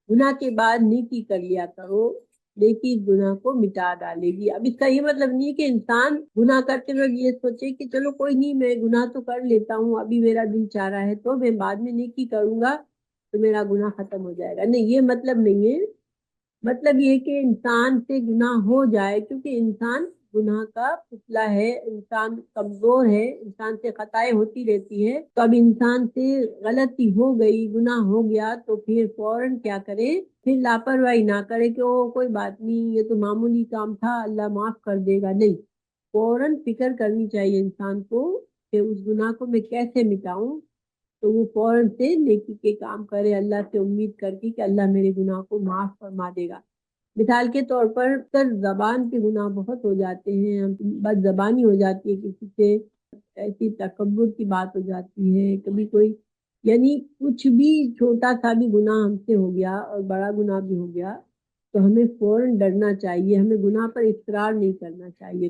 گناہ کے بعد نیکی کر لیا کرو، نیکی گناہ کو مٹا ڈالے گی۔ اب اس کا یہ مطلب نہیں کہ انسان گناہ کرتے وقت یہ سوچے کہ چلو کوئی نہیں، میں گناہ تو کر لیتا ہوں، ابھی میرا دل چاہ رہا ہے تو میں بعد میں نیکی کروں گا تو میرا گناہ ختم ہو جائے گا۔ نہیں، یہ مطلب نہیں ہے۔ مطلب یہ کہ انسان سے گناہ ہو جائے، کیونکہ انسان گناہ کا پتلا ہے، انسان کمزور ہے، انسان سے خطائیں ہوتی رہتی ہے۔ تو اب انسان سے غلطی ہو گئی، گناہ ہو گیا، تو پھر فوراً کیا کرے؟ پھر لاپرواہی نہ کرے کہ او کوئی بات نہیں، یہ تو معمولی کام تھا، اللہ معاف کر دے گا۔ نہیں، فوراً فکر کرنی چاہیے انسان کو کہ اس گناہ کو میں کیسے مٹاؤں، تو وہ فوراً سے نیکی کے کام کرے، اللہ سے امید کر کے کہ اللہ میرے گناہ کو معاف فرما دے گا۔ مثال کے طور پر زبان کے گناہ بہت ہو جاتے ہیں، بد زبانی ہو جاتی ہے، کسی سے ایسی تکبر کی بات ہو جاتی ہے، کبھی کوئی یعنی کچھ بھی چھوٹا سا بھی گناہ ہم سے ہو گیا اور بڑا گناہ بھی ہو گیا تو ہمیں فوراً ڈرنا چاہیے، ہمیں گناہ پر اصرار نہیں کرنا چاہیے۔